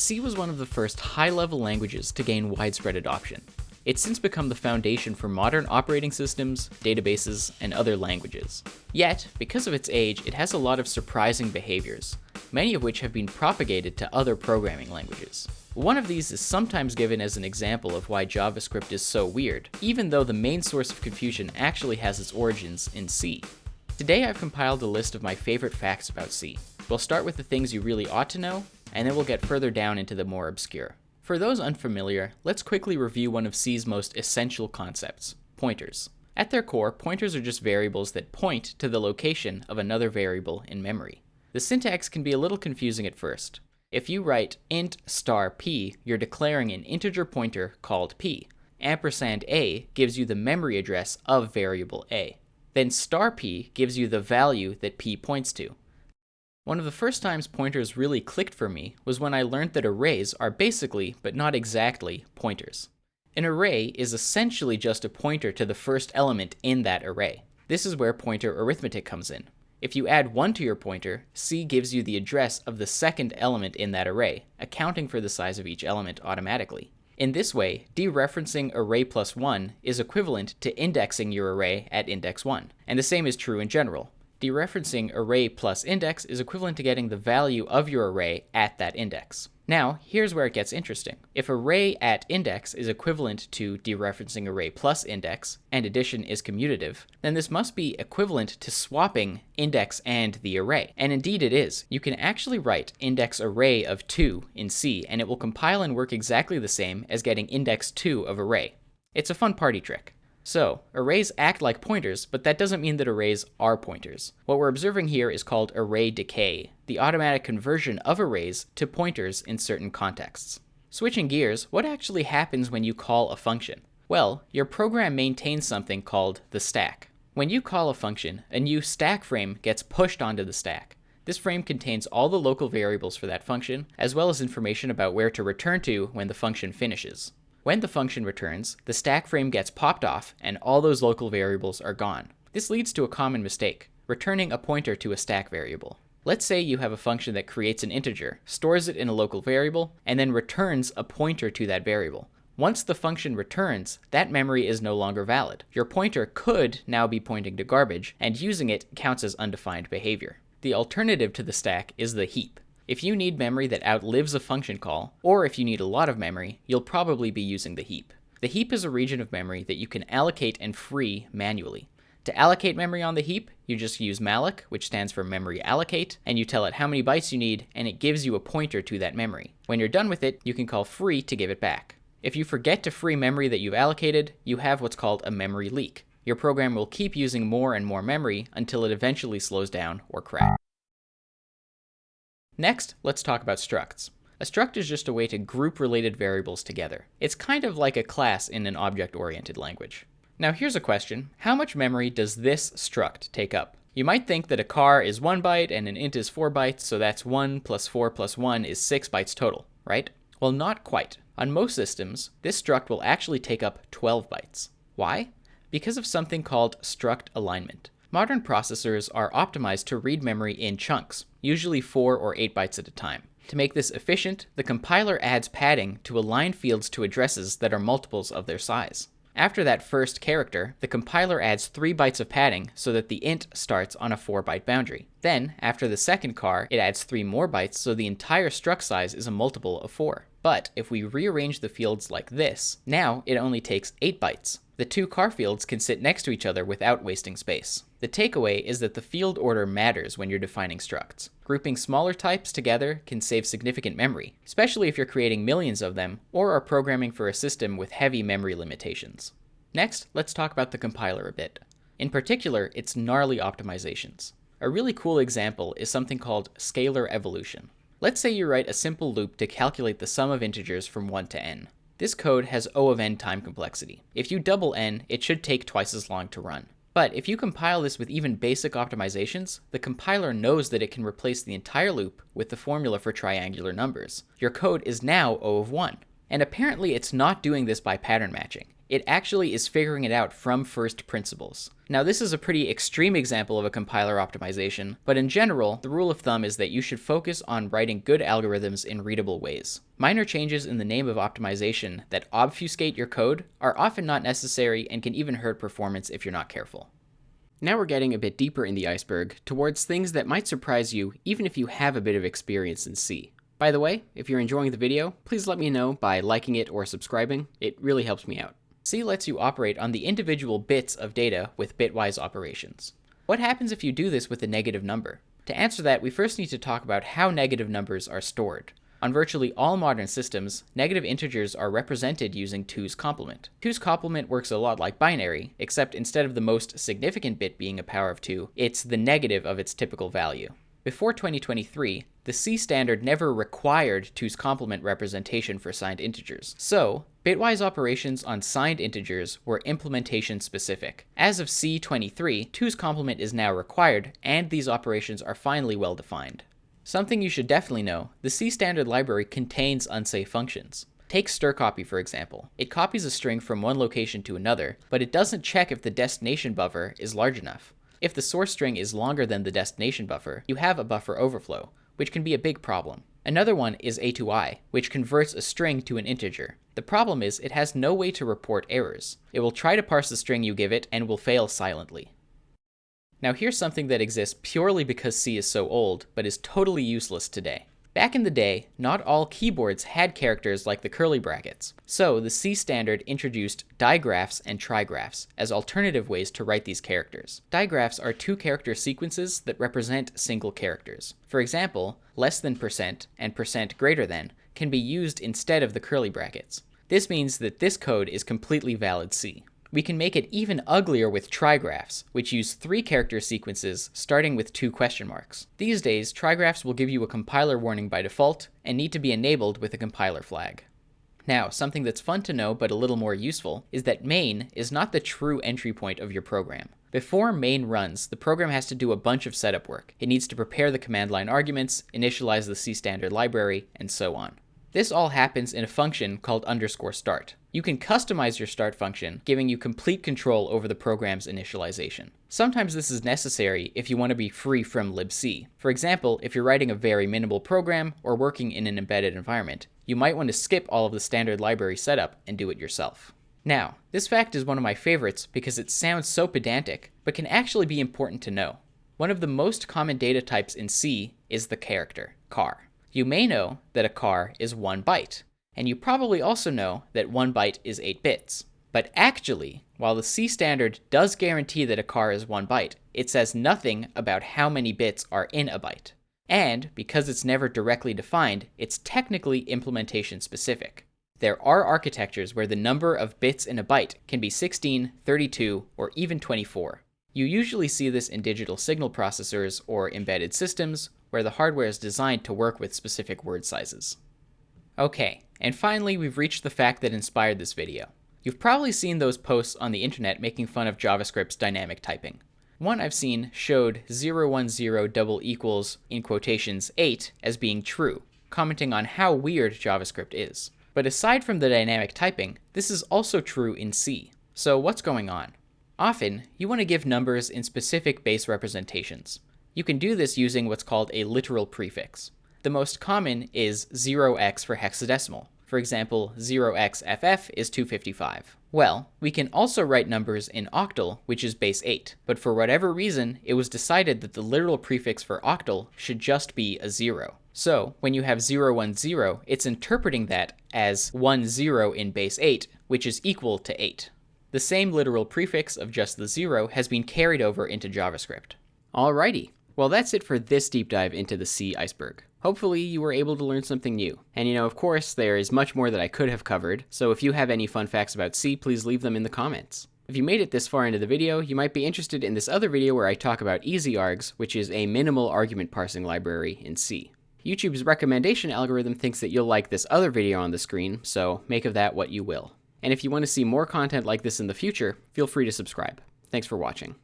C was one of the first high-level languages to gain widespread adoption. It's since become the foundation for modern operating systems, databases, and other languages. Yet, because of its age, it has a lot of surprising behaviors, many of which have been propagated to other programming languages. One of these is sometimes given as an example of why JavaScript is so weird, even though the main source of confusion actually has its origins in C. Today I've compiled a list of my favorite facts about C. We'll start with the things you really ought to know, and then we'll get further down into the more obscure. For those unfamiliar, let's quickly review one of C's most essential concepts, pointers. At their core, pointers are just variables that point to the location of another variable in memory. The syntax can be a little confusing at first. If you write int star p, you're declaring an integer pointer called p. Ampersand a gives you the memory address of variable a. Then star p gives you the value that p points to. One of the first times pointers really clicked for me was when I learned that arrays are basically, but not exactly, pointers. An array is essentially just a pointer to the first element in that array. This is where pointer arithmetic comes in. If you add 1 to your pointer, C gives you the address of the second element in that array, accounting for the size of each element automatically. In this way, dereferencing array plus 1 is equivalent to indexing your array at index 1, and the same is true in general. Dereferencing array plus index is equivalent to getting the value of your array at that index. Now, here's where it gets interesting. If array at index is equivalent to dereferencing array plus index, and addition is commutative, then this must be equivalent to swapping index and the array. And indeed it is. You can actually write index array of 2 in C, and it will compile and work exactly the same as getting index 2 of array. It's a fun party trick. So, arrays act like pointers, but that doesn't mean that arrays are pointers. What we're observing here is called array decay, the automatic conversion of arrays to pointers in certain contexts. Switching gears, what actually happens when you call a function? Well, your program maintains something called the stack. When you call a function, a new stack frame gets pushed onto the stack. This frame contains all the local variables for that function, as well as information about where to return to when the function finishes. When the function returns, the stack frame gets popped off and all those local variables are gone. This leads to a common mistake, returning a pointer to a stack variable. Let's say you have a function that creates an integer, stores it in a local variable, and then returns a pointer to that variable. Once the function returns, that memory is no longer valid. Your pointer could now be pointing to garbage, and using it counts as undefined behavior. The alternative to the stack is the heap. If you need memory that outlives a function call, or if you need a lot of memory, you'll probably be using the heap. The heap is a region of memory that you can allocate and free manually. To allocate memory on the heap, you just use malloc, which stands for memory allocate, and you tell it how many bytes you need, and it gives you a pointer to that memory. When you're done with it, you can call free to give it back. If you forget to free memory that you've allocated, you have what's called a memory leak. Your program will keep using more and more memory until it eventually slows down or crashes. Next, let's talk about structs. A struct is just a way to group related variables together. It's kind of like a class in an object-oriented language. Now here's a question. How much memory does this struct take up? You might think that a car is 1 byte and an int is 4 bytes, so that's 1 plus 4 plus 1 is 6 bytes total, right? Well, not quite. On most systems, this struct will actually take up 12 bytes. Why? Because of something called struct alignment. Modern processors are optimized to read memory in chunks, usually 4 or 8 bytes at a time. To make this efficient, the compiler adds padding to align fields to addresses that are multiples of their size. After that first character, the compiler adds 3 bytes of padding so that the int starts on a 4-byte boundary. Then, after the second car, it adds 3 more bytes so the entire struct size is a multiple of 4. But if we rearrange the fields like this, now it only takes 8 bytes. The 2 car fields can sit next to each other without wasting space. The takeaway is that the field order matters when you're defining structs. Grouping smaller types together can save significant memory, especially if you're creating millions of them or are programming for a system with heavy memory limitations. Next, let's talk about the compiler a bit. In particular, its gnarly optimizations. A really cool example is something called scalar evolution. Let's say you write a simple loop to calculate the sum of integers from 1 to n. This code has O of n time complexity. If you double n, it should take twice as long to run. But if you compile this with even basic optimizations, the compiler knows that it can replace the entire loop with the formula for triangular numbers. Your code is now O of 1. And apparently it's not doing this by pattern matching. It actually is figuring it out from first principles. Now, this is a pretty extreme example of a compiler optimization, but in general, the rule of thumb is that you should focus on writing good algorithms in readable ways. Minor changes in the name of optimization that obfuscate your code are often not necessary and can even hurt performance if you're not careful. Now we're getting a bit deeper in the iceberg, towards things that might surprise you even if you have a bit of experience in C. By the way, if you're enjoying the video, please let me know by liking it or subscribing. It really helps me out. C lets you operate on the individual bits of data with bitwise operations. What happens if you do this with a negative number? To answer that, we first need to talk about how negative numbers are stored. On virtually all modern systems, negative integers are represented using 2's complement. 2's complement works a lot like binary, except instead of the most significant bit being a power of 2, it's the negative of its typical value. Before 2023, the C standard never required 2's complement representation for signed integers, so bitwise operations on signed integers were implementation specific. As of C23, 2's complement is now required, and these operations are finally well defined. Something you should definitely know, the C standard library contains unsafe functions. Take strcpy for example. It copies a string from one location to another, but it doesn't check if the destination buffer is large enough. If the source string is longer than the destination buffer, you have a buffer overflow, which can be a big problem. Another one is a2i, which converts a string to an integer. The problem is it has no way to report errors. It will try to parse the string you give it and will fail silently. Now here's something that exists purely because C is so old, but is totally useless today. Back in the day, not all keyboards had characters like the curly brackets, so the C standard introduced digraphs and trigraphs as alternative ways to write these characters. Digraphs are 2-character sequences that represent single characters. For example, less than % and % greater than can be used instead of the curly brackets. This means that this code is completely valid C. We can make it even uglier with trigraphs, which use 3-character sequences starting with 2 question marks. These days, trigraphs will give you a compiler warning by default and need to be enabled with a compiler flag. Now, something that's fun to know but a little more useful is that main is not the true entry point of your program. Before main runs, the program has to do a bunch of setup work. It needs to prepare the command line arguments, initialize the C standard library, and so on. This all happens in a function called _start. You can customize your start function, giving you complete control over the program's initialization. Sometimes this is necessary if you want to be free from libc. For example, if you're writing a very minimal program or working in an embedded environment, you might want to skip all of the standard library setup and do it yourself. Now, this fact is one of my favorites because it sounds so pedantic, but can actually be important to know. One of the most common data types in C is the character, char. You may know that a char is 1 byte, and you probably also know that 1 byte is 8 bits. But actually, while the C standard does guarantee that a char is 1 byte, it says nothing about how many bits are in a byte. And because it's never directly defined, it's technically implementation specific. There are architectures where the number of bits in a byte can be 16, 32, or even 24. You usually see this in digital signal processors or embedded systems, where the hardware is designed to work with specific word sizes. Okay, and finally we've reached the fact that inspired this video. You've probably seen those posts on the internet making fun of JavaScript's dynamic typing. One I've seen showed 010 double equals, in quotations, 8 as being true, commenting on how weird JavaScript is. But aside from the dynamic typing, this is also true in C. So what's going on? Often, you want to give numbers in specific base representations. You can do this using what's called a literal prefix. The most common is 0x for hexadecimal. For example, 0xFF is 255. Well, we can also write numbers in octal, which is base 8, but for whatever reason, it was decided that the literal prefix for octal should just be a 0. So, when you have 010, it's interpreting that as 10 in base 8, which is equal to 8. The same literal prefix of just the 0 has been carried over into JavaScript. Alrighty, well that's it for this deep dive into the C iceberg. Hopefully you were able to learn something new. And of course, there is much more that I could have covered, so if you have any fun facts about C, please leave them in the comments. If you made it this far into the video, you might be interested in this other video where I talk about EasyArgs, which is a minimal argument parsing library in C. YouTube's recommendation algorithm thinks that you'll like this other video on the screen, so make of that what you will. And if you want to see more content like this in the future, feel free to subscribe. Thanks for watching.